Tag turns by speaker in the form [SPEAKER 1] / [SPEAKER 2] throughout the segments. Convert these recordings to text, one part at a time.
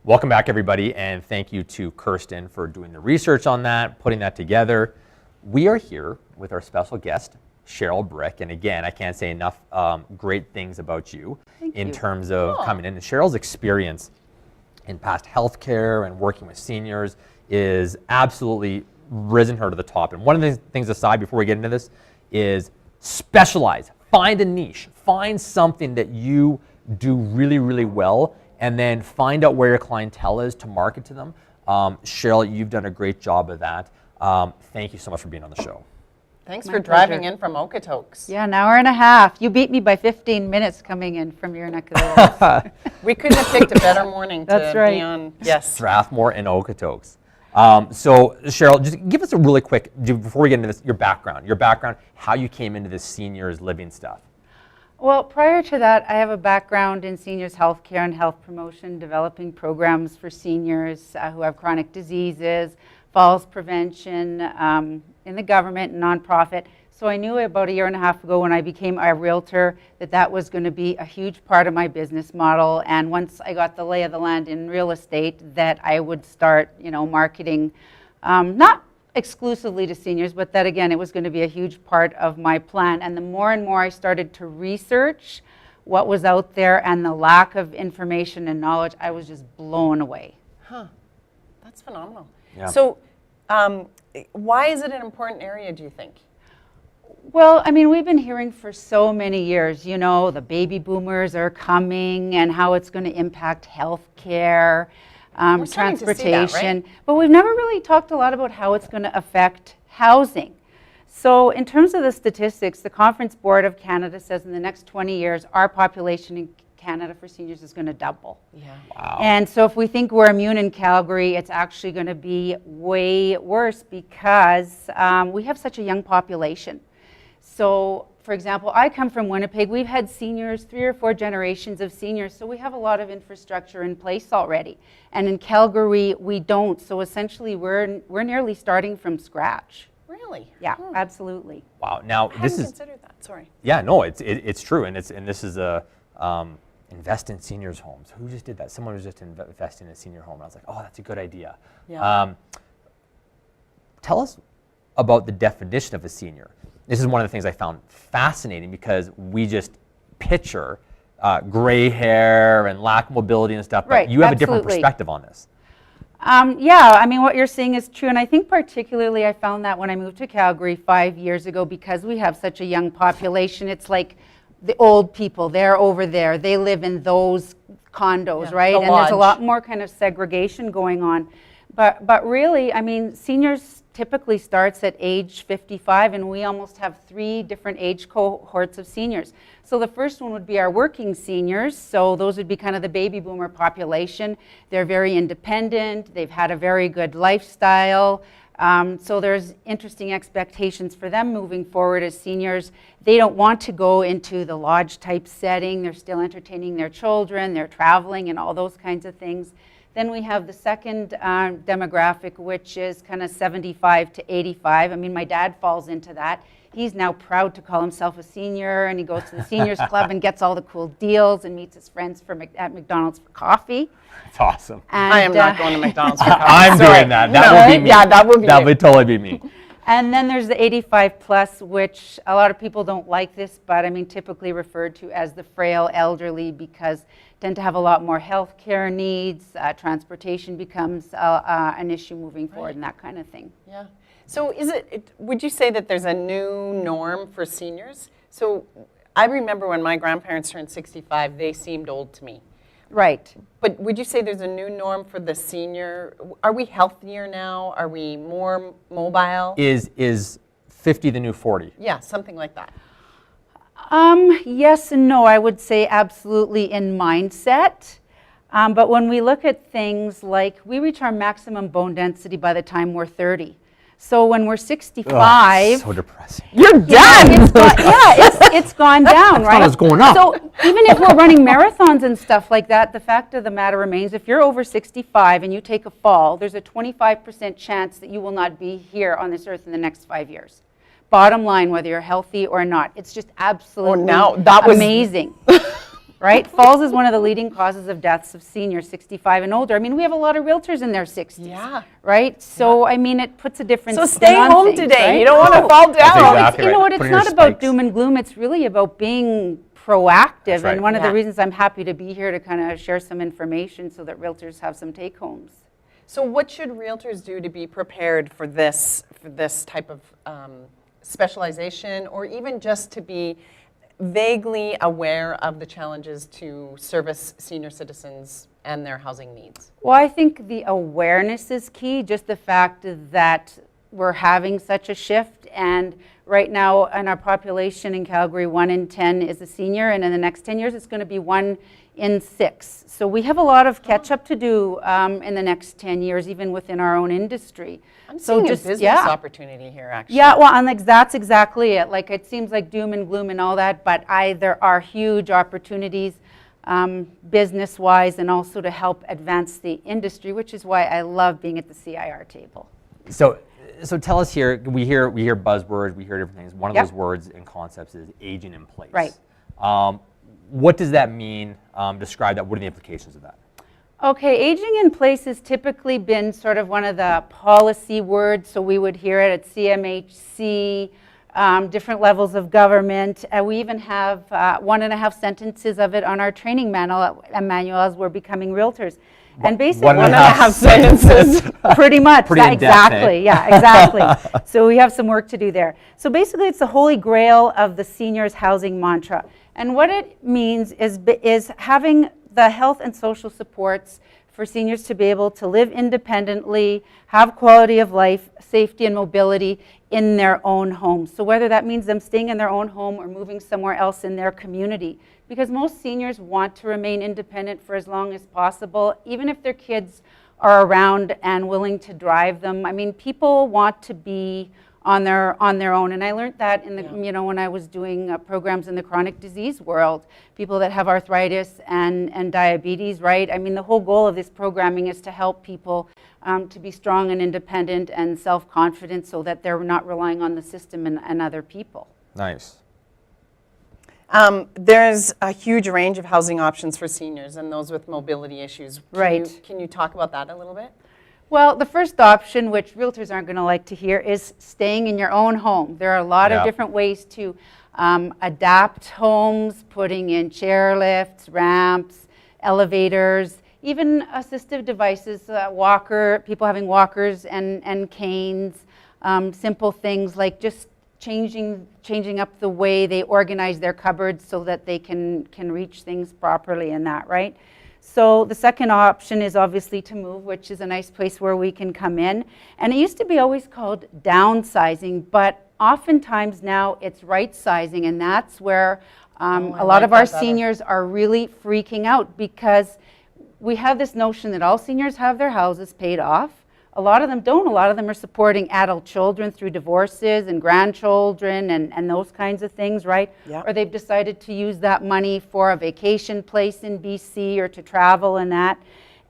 [SPEAKER 1] Welcome back, everybody, and thank you to Kirsten for doing the research on that, putting that together. We are here with our special guest, Cheryl Bryk, and again, I can't say enough great things about you in terms of coming in. And Cheryl's experience in past healthcare and working with seniors is absolutely risen her to the top. And one of the things aside before we get into this is specialize, find a niche, find something that you do really, really well, and then find out where your clientele is to market to them. Cheryl, you've done a great job of that. Thank you so much for being on the show.
[SPEAKER 2] Thanks for driving in from Okotoks.
[SPEAKER 3] Yeah, an hour and a half. You beat me by 15 minutes coming in from your neck of the woods.
[SPEAKER 2] We couldn't have picked a better morning to be on. Yes.
[SPEAKER 1] Strathmore and Okotoks. So Cheryl, just give us a really quick, before we get into this, your background, how you came into this seniors living stuff.
[SPEAKER 3] Well, prior to that, I have a background in seniors healthcare and health promotion, developing programs for seniors who have chronic diseases, falls prevention in the government and nonprofit. So I knew about a year and a half ago when I became a realtor that was going to be a huge part of my business model. And once I got the lay of the land in real estate, that I would start, marketing, not exclusively to seniors, but that again, it was going to be a huge part of my plan. And the more and more I started to research what was out there and the lack of information and knowledge, I was just blown away.
[SPEAKER 2] Huh, that's phenomenal.
[SPEAKER 1] Yeah.
[SPEAKER 2] So why is it an important area, do you think?
[SPEAKER 3] Well, I mean, we've been hearing for so many years, the baby boomers are coming and how it's going to impact health care, transportation, but we've never really talked a lot about how it's going to affect housing. So in terms of the statistics, the Conference Board of Canada says in the next 20 years, our population in Canada for seniors is going to double.
[SPEAKER 2] Yeah.
[SPEAKER 1] Wow.
[SPEAKER 3] And so if we think we're immune in Calgary, it's actually going to be way worse because we have such a young population. So, for example, I come from Winnipeg. We've had seniors, 3 or 4 generations of seniors, so we have a lot of infrastructure in place already. And in Calgary, we don't. So essentially, we're nearly starting from scratch.
[SPEAKER 2] Really?
[SPEAKER 3] Yeah, absolutely.
[SPEAKER 1] Wow. Now
[SPEAKER 2] I
[SPEAKER 1] this
[SPEAKER 2] hadn't
[SPEAKER 1] is
[SPEAKER 2] considered that. Sorry.
[SPEAKER 1] Yeah, no, it's true, and this is a invest in seniors' homes. Who just did that? Someone was just investing in a senior home. And I was like, oh, that's a good idea.
[SPEAKER 2] Yeah.
[SPEAKER 1] Tell us about the definition of a senior. This is one of the things I found fascinating because we just picture gray hair and lack of mobility and stuff, but
[SPEAKER 3] Right,
[SPEAKER 1] you have a different
[SPEAKER 3] absolutely.
[SPEAKER 1] perspective on this.
[SPEAKER 3] Yeah, I mean, what you're saying is true. And I think particularly I found that when I moved to Calgary 5 years ago, because we have such a young population, it's like the old people, they're over there. They live in those condos, right?
[SPEAKER 2] The
[SPEAKER 3] And there's a
[SPEAKER 2] lodge.
[SPEAKER 3] lot more kind of segregation going on. But really, I mean, seniors typically starts at age 55, and we almost have 3 different age cohorts of seniors. So the first one would be our working seniors. So those would be kind of the baby boomer population. They're very independent. They've had a very good lifestyle. So there's interesting expectations for them moving forward as seniors. They don't want to go into the lodge type setting. They're still entertaining their children. They're traveling and all those kinds of things. Then we have the second demographic, which is kind of 75 to 85. I mean, my dad falls into that. He's now proud to call himself a senior, and he goes to the seniors club and gets all the cool deals and meets his friends at McDonald's for coffee.
[SPEAKER 1] It's awesome.
[SPEAKER 3] And,
[SPEAKER 2] I am not going to McDonald's for coffee.
[SPEAKER 1] I'm
[SPEAKER 2] Sorry.
[SPEAKER 1] doing that. That would be me.
[SPEAKER 2] Yeah, that would be
[SPEAKER 1] That
[SPEAKER 2] you.
[SPEAKER 1] would totally be me.
[SPEAKER 3] And then there's the 85 plus, which a lot of people don't like this, but I mean, typically referred to as the frail elderly because tend to have a lot more health care needs, transportation becomes an issue moving forward and that kind of thing.
[SPEAKER 2] Yeah. So would you say that there's a new norm for seniors? So I remember when my grandparents turned 65, they seemed old to me.
[SPEAKER 3] Right.
[SPEAKER 2] But would you say there's a new norm for the senior? Are we healthier now? Are we more mobile?
[SPEAKER 1] Is 50 the new 40?
[SPEAKER 2] Yeah, something like that.
[SPEAKER 3] Yes and no. I would say absolutely in mindset. But when we look at things like we reach our maximum bone density by the time we're 30. So when we're 65,
[SPEAKER 1] so depressing.
[SPEAKER 2] You're done.
[SPEAKER 3] It's gone down, right?
[SPEAKER 1] It's going up.
[SPEAKER 3] So even if we're running marathons and stuff like that, the fact of the matter remains, if you're over 65 and you take a fall, there's a 25% chance that you will not be here on this earth in the next 5 years. Bottom line, whether you're healthy or not, it's just absolutely
[SPEAKER 2] that was
[SPEAKER 3] amazing. right? Falls is one of the leading causes of deaths of seniors 65 and older. I mean, we have a lot of realtors in their 60s,
[SPEAKER 2] Yeah.
[SPEAKER 3] right? So, I mean, it puts a different
[SPEAKER 2] So
[SPEAKER 3] spin
[SPEAKER 2] stay
[SPEAKER 3] on
[SPEAKER 2] home
[SPEAKER 3] things,
[SPEAKER 2] today.
[SPEAKER 3] right?
[SPEAKER 2] You don't want to fall
[SPEAKER 1] That's
[SPEAKER 2] down.
[SPEAKER 1] exactly
[SPEAKER 3] You know
[SPEAKER 1] right.
[SPEAKER 3] what, it's
[SPEAKER 1] Putting your
[SPEAKER 3] not about
[SPEAKER 1] spikes.
[SPEAKER 3] doom and gloom. It's really about being proactive.
[SPEAKER 1] That's right.
[SPEAKER 3] And one of
[SPEAKER 2] Yeah.
[SPEAKER 3] the reasons I'm happy to be here to kind of share some information so that realtors have some take-homes.
[SPEAKER 2] So what should realtors do to be prepared for this type of specialization, or even just to be vaguely aware of the challenges to service senior citizens and their housing needs?
[SPEAKER 3] Well, I think the awareness is key, just the fact that we're having such a shift, and right now in our population in Calgary, 1 in 10 is a senior, and in the next 10 years it's going to be 1 in 6. So we have a lot of catch up to do in the next 10 years, even within our own industry.
[SPEAKER 2] I'm
[SPEAKER 3] So
[SPEAKER 2] seeing
[SPEAKER 3] just-
[SPEAKER 2] a business
[SPEAKER 3] yeah.
[SPEAKER 2] opportunity here, actually.
[SPEAKER 3] Yeah, well, and that's exactly it. Like, it seems like doom and gloom and all that, but there are huge opportunities business-wise and also to help advance the industry, which is why I love being at the CIR table.
[SPEAKER 1] So tell us here, we hear buzzwords, we hear different things. One of
[SPEAKER 3] Yep.
[SPEAKER 1] those words and concepts is aging in place.
[SPEAKER 3] Right.
[SPEAKER 1] What does that mean? Describe that. What are the implications of that?
[SPEAKER 3] Okay, aging in place has typically been sort of one of the policy words, so we would hear it at CMHC, different levels of government. We even have 1.5 sentences of it on our training manual as we're becoming realtors. And basically,
[SPEAKER 1] 1.5 sentences.
[SPEAKER 3] pretty much.
[SPEAKER 1] Pretty in-depth,
[SPEAKER 3] exactly. Yeah, exactly. So we have some work to do there. So basically, it's the holy grail of the seniors housing mantra. And what it means is having the health and social supports for seniors to be able to live independently, have quality of life, safety and mobility in their own homes. So whether that means them staying in their own home or moving somewhere else in their community. Because most seniors want to remain independent for as long as possible, even if their kids are around and willing to drive them. I mean, people want to be on their own, and I learned that in the when I was doing programs in the chronic disease world. People that have arthritis and diabetes, right? I mean, the whole goal of this programming is to help people to be strong and independent and self-confident, so that they're not relying on the system and other people.
[SPEAKER 1] Nice.
[SPEAKER 2] There's a huge range of housing options for seniors and those with mobility issues. Can you talk about that a little bit?
[SPEAKER 3] Well, the first option, which realtors aren't going to like to hear, is staying in your own home. There are a lot of different ways to adapt homes, putting in chair lifts, ramps, elevators, even assistive devices, people having walkers and canes, simple things like just changing up the way they organize their cupboards so that they can reach things properly and that, right? So the second option is obviously to move, which is a nice place where we can come in. And it used to be always called downsizing, but oftentimes now it's right sizing, and that's where a lot of our seniors are really freaking out, because we have this notion that all seniors have their houses paid off. A lot of them don't. A lot of them are supporting adult children through divorces and grandchildren and those kinds of things, right?
[SPEAKER 2] Yep.
[SPEAKER 3] Or they've decided to use that money for a vacation place in BC or to travel and that.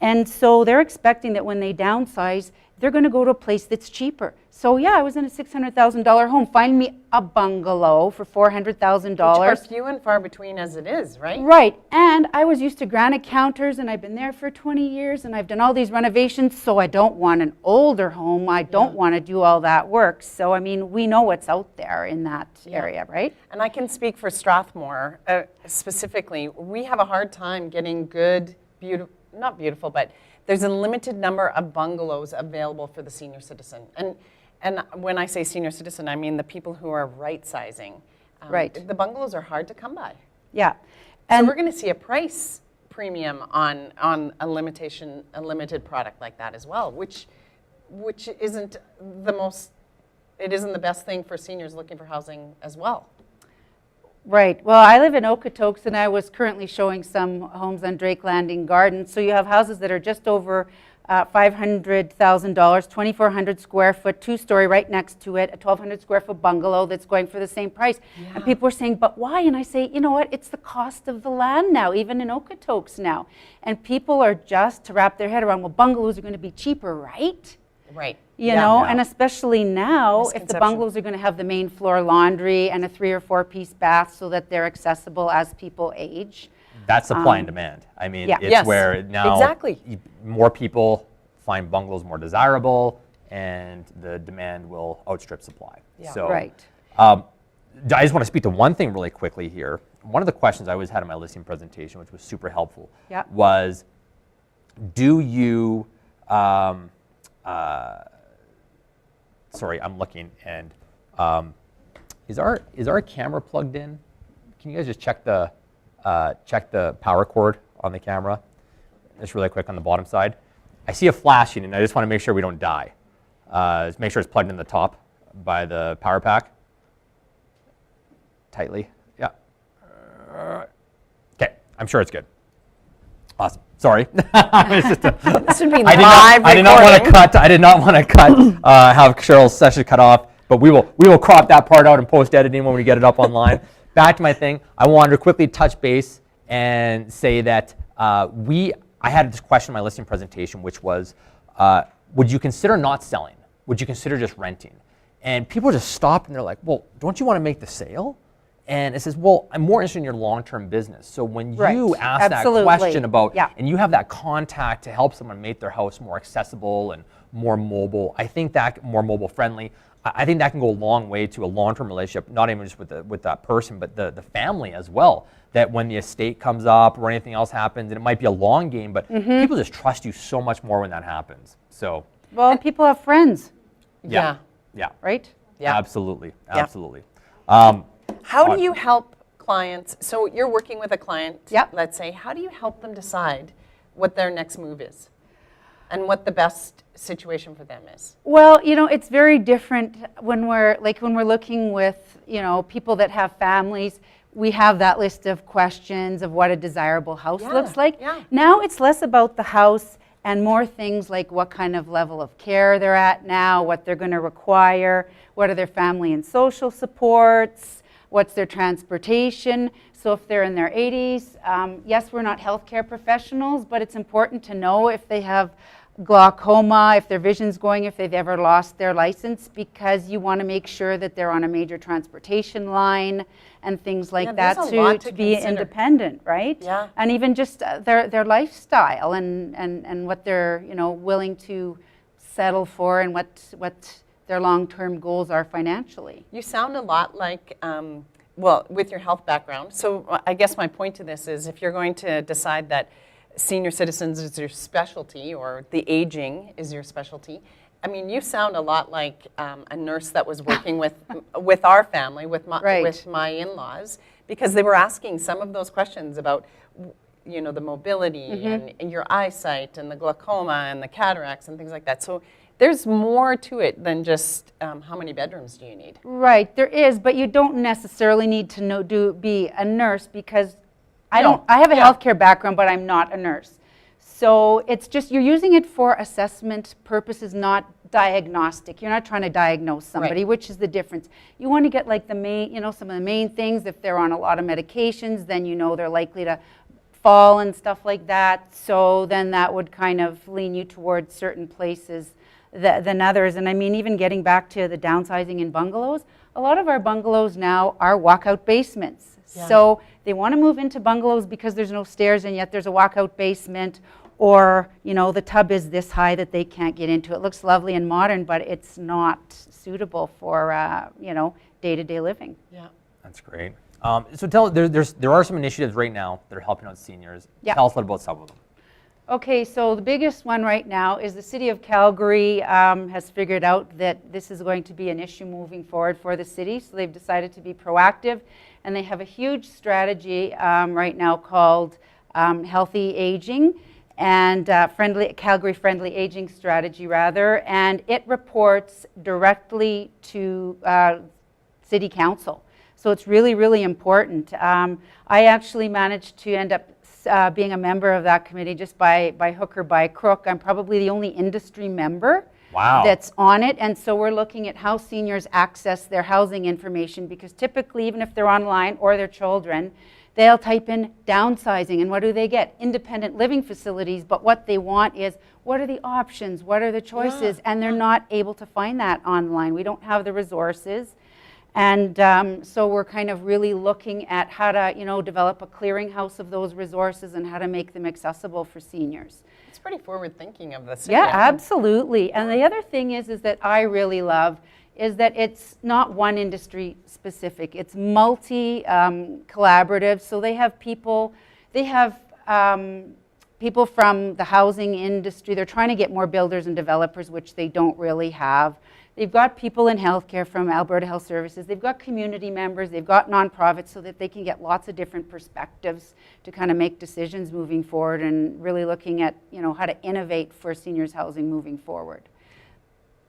[SPEAKER 3] And so they're expecting that when they downsize, they're going to go to a place that's cheaper. So yeah, I was in a $600,000 home. Find me a bungalow for $400,000.
[SPEAKER 2] Which are few and far between as it is, right?
[SPEAKER 3] Right, and I was used to granite counters, and I've been there for 20 years, and I've done all these renovations, so I don't want an older home. I don't want to do all that work. So, I mean, we know what's out there in that area, right?
[SPEAKER 2] And I can speak for Strathmore specifically. We have a hard time getting good, not beautiful, but there's a limited number of bungalows available for the senior citizen. And when I say senior citizen, I mean the people who are right-sizing.
[SPEAKER 3] Right.
[SPEAKER 2] The bungalows are hard to come by.
[SPEAKER 3] Yeah.
[SPEAKER 2] And so we're going to see a price premium on a limited product like that as well, which isn't the best thing for seniors looking for housing as well.
[SPEAKER 3] Right. Well, I live in Okotoks, and I was currently showing some homes on Drake Landing Gardens. So you have houses that are just over $500,000, 2,400 square foot, two-story right next to it, a 1,200 square foot bungalow that's going for the same price. Yeah. And people are saying, but why? And I say, you know what? It's the cost of the land now, even in Okotoks now. And people are just to wrap their head around, well, bungalows are going to be cheaper, right?
[SPEAKER 2] Right.
[SPEAKER 3] You know, and especially now, if the bungalows are going to have the main floor laundry and a 3 or 4 piece bath so that they're accessible as people age.
[SPEAKER 1] That's supply and demand. I mean,
[SPEAKER 3] yeah.
[SPEAKER 1] it's
[SPEAKER 2] Yes,
[SPEAKER 1] where now
[SPEAKER 2] exactly.
[SPEAKER 1] More people find bungalows more desirable, and the demand will outstrip supply.
[SPEAKER 2] Yeah.
[SPEAKER 1] So,
[SPEAKER 3] Right.
[SPEAKER 1] I just want to speak to one thing really quickly here. One of the questions I always had in my listing presentation, which was super helpful,
[SPEAKER 3] Yeah.
[SPEAKER 1] was, do you, sorry, I'm looking, and is our camera plugged in? Can you guys just check the power cord on the camera? Just really quick on the bottom side. I see a flashing, and I just want to make sure we don't die. Just make sure it's plugged in the top by the power pack. Tightly, yeah. Okay, I'm sure it's good. Awesome. Sorry. It's just
[SPEAKER 2] This would be
[SPEAKER 1] I
[SPEAKER 2] live
[SPEAKER 1] did not want to
[SPEAKER 2] recording.
[SPEAKER 1] cut. I did not want to cut. Have Cheryl's session cut off. But we will crop that part out in post editing when we get it up online. Back to my thing. I wanted to quickly touch base and say that I had this question in my listing presentation, which was, would you consider not selling? Would you consider just renting? And people just stopped and they're like, well, don't you want to make the sale? And it says, well, I'm more interested in your long-term business. So when you
[SPEAKER 3] Right.
[SPEAKER 1] ask
[SPEAKER 3] Absolutely.
[SPEAKER 1] that question about,
[SPEAKER 3] Yeah.
[SPEAKER 1] and you have that contact to help someone make their house more accessible and more mobile, I think that more mobile friendly, I think that can go a long way to a long-term relationship, not even just with that person, but the family as well. That when the estate comes up or anything else happens, and it might be a long game, but people just trust you so much more when that happens. So,
[SPEAKER 3] Well, and people have friends,
[SPEAKER 2] Yeah.
[SPEAKER 1] yeah,
[SPEAKER 3] right?
[SPEAKER 2] Yeah.
[SPEAKER 1] absolutely,
[SPEAKER 2] Yeah.
[SPEAKER 1] absolutely.
[SPEAKER 2] How do you help clients? So you're working with a client,
[SPEAKER 3] Yep.
[SPEAKER 2] let's say. How do you help them decide what their next move is and what the best situation for them is?
[SPEAKER 3] Well, it's very different when we're looking with, people that have families. We have that list of questions of what a desirable house
[SPEAKER 2] Yeah,
[SPEAKER 3] looks like.
[SPEAKER 2] yeah.
[SPEAKER 3] Now it's less about the house and more things like what kind of level of care they're at now, what they're going to require, what are their family and social supports, what's their transportation. So if they're in their 80s, yes, we're not healthcare professionals, but it's important to know if they have glaucoma, if their vision's going, if they've ever lost their license, because you want to make sure that they're on a major transportation line and things like
[SPEAKER 2] Yeah,
[SPEAKER 3] that
[SPEAKER 2] there's a lot to
[SPEAKER 3] be
[SPEAKER 2] consider.
[SPEAKER 3] independent, right?
[SPEAKER 2] Yeah.
[SPEAKER 3] And even just their lifestyle and what they're willing to settle for and what their long-term goals are financially.
[SPEAKER 2] You sound a lot like, well, with your health background. So I guess my point to this is if you're going to decide that senior citizens is your specialty or the aging is your specialty, I mean, you sound a lot like a nurse that was working with our family, with my in-laws, because they were asking some of those questions about, the mobility and your eyesight and the glaucoma and the cataracts and things like that. So there's more to it than just how many bedrooms do you need.
[SPEAKER 3] Right, there is, but you don't necessarily need to be a nurse because I have a
[SPEAKER 2] Yeah.
[SPEAKER 3] healthcare background, but I'm not a nurse. So it's just you're using it for assessment purposes, not diagnostic. You're not trying to diagnose somebody,
[SPEAKER 2] Right.
[SPEAKER 3] which is the difference. You want to get like the main, some of the main things. If they're on a lot of medications, then they're likely to fall and stuff like that. So then that would kind of lean you towards certain places than others. And I mean, even getting back to the downsizing in bungalows, a lot of our bungalows now are walkout basements.
[SPEAKER 2] Yeah.
[SPEAKER 3] So they want to move into bungalows because there's no stairs and yet there's a walkout basement, or the tub is this high that they can't get into. It looks lovely and modern, but it's not suitable for day-to-day living.
[SPEAKER 2] Yeah.
[SPEAKER 1] That's great. So there are some initiatives right now that are helping out seniors.
[SPEAKER 3] Yeah.
[SPEAKER 1] Tell us a little about some of them.
[SPEAKER 3] Okay, so the biggest one right now is the City of Calgary has figured out that this is going to be an issue moving forward for the city, so they've decided to be proactive, and they have a huge strategy right now called Healthy Aging and Calgary Friendly Aging Strategy, rather, and it reports directly to City Council. So it's really, really important. I actually managed to end up being a member of that committee just by hook or by crook. I'm probably the only industry member that's on it. And so we're looking at how seniors access their housing information, because typically, even if they're online or their children, they'll type in downsizing, and what do they get? Independent living facilities, but what they want is, what are the options? What are the choices? And they're not able to find that online. We don't have the resources. And so we're kind of really looking at how to, develop a clearinghouse of those resources and how to make them accessible for seniors.
[SPEAKER 2] It's pretty forward thinking of the city.
[SPEAKER 3] Yeah, absolutely. And the other thing is that I really love is that it's not one industry specific. It's multi-collaborative. So they have people from the housing industry. They're trying to get more builders and developers, which they don't really have. They've got people in healthcare from Alberta Health Services. They've got community members. They've got nonprofits so that they can get lots of different perspectives to kind of make decisions moving forward and really looking at, how to innovate for seniors housing moving forward.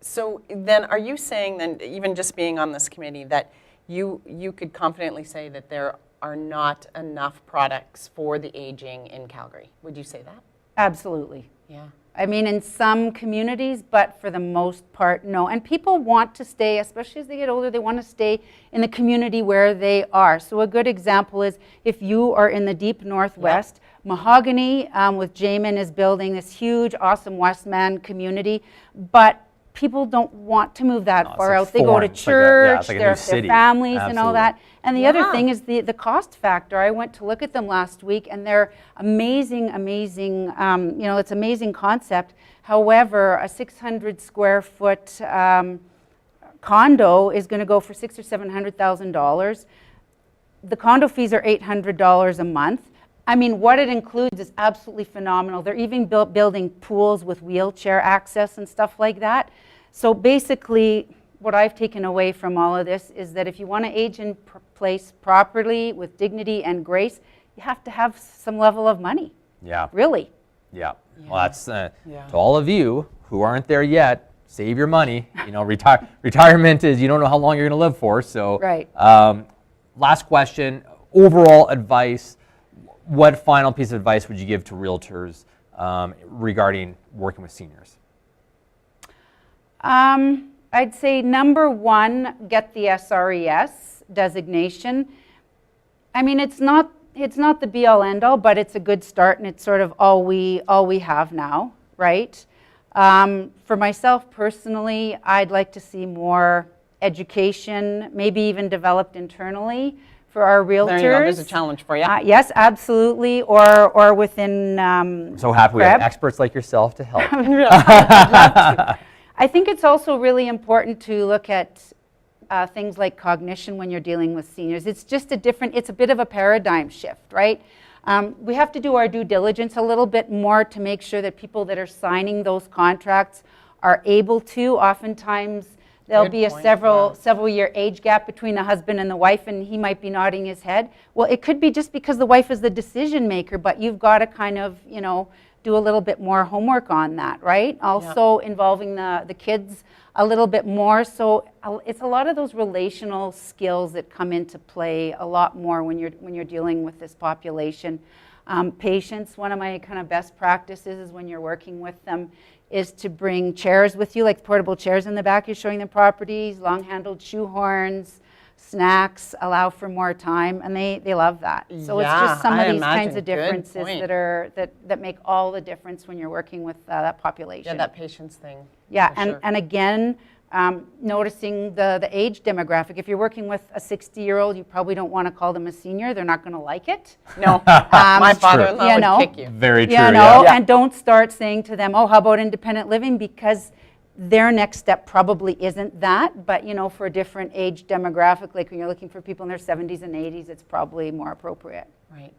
[SPEAKER 2] So then are you saying then, even just being on this committee, that you could confidently say that there are not enough products for the aging in Calgary? Would you say that?
[SPEAKER 3] Absolutely.
[SPEAKER 2] Yeah.
[SPEAKER 3] I mean, in some communities, but for the most part, no. And people want to stay, especially as they get older, they want to stay in the community where they are. So a good example is if you are in the deep northwest, Mahogany with Jamin is building this huge, awesome Westman community, but people don't want to move that far out. They go to church, their families and all that. And the other thing is the cost factor. I went to look at them last week and they're amazing, it's amazing concept. However, a 600 square foot condo is going to go for $600,000 or $700,000. The condo fees are $800 a month. I mean, what it includes is absolutely phenomenal. They're even building pools with wheelchair access and stuff like that. So basically, what I've taken away from all of this is that if you want to age in place properly with dignity and grace, you have to have some level of money.
[SPEAKER 1] Yeah.
[SPEAKER 3] Really.
[SPEAKER 1] Yeah. Well, that's to all of you who aren't there yet. Save your money. Retirement is you don't know how long you're going to live for. So,
[SPEAKER 3] right.
[SPEAKER 1] Last question. Overall advice. What final piece of advice would you give to realtors regarding working with seniors?
[SPEAKER 3] I'd say number one, get the SRES designation. I mean, it's not the be all end all, but it's a good start, and it's sort of all we have now, right? For myself personally, I'd like to see more education, maybe even developed internally for our realtors.
[SPEAKER 2] There you go. There's a challenge for you.
[SPEAKER 3] Yes, absolutely, or within
[SPEAKER 1] I'm so happy we have experts like yourself to help.
[SPEAKER 3] I think it's also really important to look at things like cognition when you're dealing with seniors. It's just it's a bit of a paradigm shift, right? We have to do our due diligence a little bit more to make sure that people that are signing those contracts are able to. Oftentimes, there'll be a several year age gap between the husband and the wife, and he might be nodding his head. Well, it could be just because the wife is the decision maker, but you've got to kind of, do a little bit more homework on that, right? Also involving the kids a little bit more. So it's a lot of those relational skills that come into play a lot more when you're dealing with this population. Patience, one of my kind of best practices is when you're working with them is to bring chairs with you, like portable chairs in the back. You're showing them properties, long-handled shoehorns, snacks, allow for more time, and they love that. So it's just some of these kinds of differences that make all the difference when you're working with that population.
[SPEAKER 2] Yeah, that patience thing.
[SPEAKER 3] Yeah, and again, noticing the age demographic. If you're working with a 60-year-old, you probably don't want to call them a senior. They're not going to like it.
[SPEAKER 2] No, my father-in-law would kick you.
[SPEAKER 1] Very true.
[SPEAKER 3] And don't start saying to them, oh, how about independent living? Because their next step probably isn't that, but for a different age demographic, like when you're looking for people in their 70s and 80s, it's probably more appropriate.
[SPEAKER 2] Right.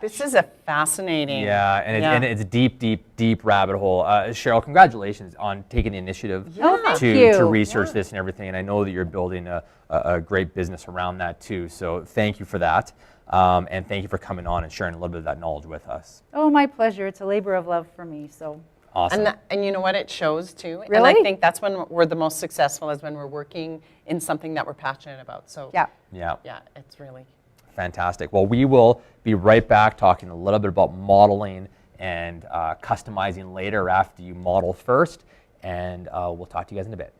[SPEAKER 2] This is a fascinating.
[SPEAKER 1] Yeah, and it's a deep rabbit hole. Cheryl, congratulations on taking the initiative to research this and everything. And I know that you're building a great business around that too. So thank you for that. And thank you for coming on and sharing a little bit of that knowledge with us.
[SPEAKER 3] Oh, my pleasure. It's a labor of love for me. So.
[SPEAKER 1] Awesome.
[SPEAKER 2] And you know what? It shows too.
[SPEAKER 3] Really?
[SPEAKER 2] And I think that's when we're the most successful, is when we're working in something that we're passionate about. So yeah, it's really
[SPEAKER 1] fantastic. Well, we will be right back talking a little bit about modeling and customizing later after you model first. And we'll talk to you guys in a bit.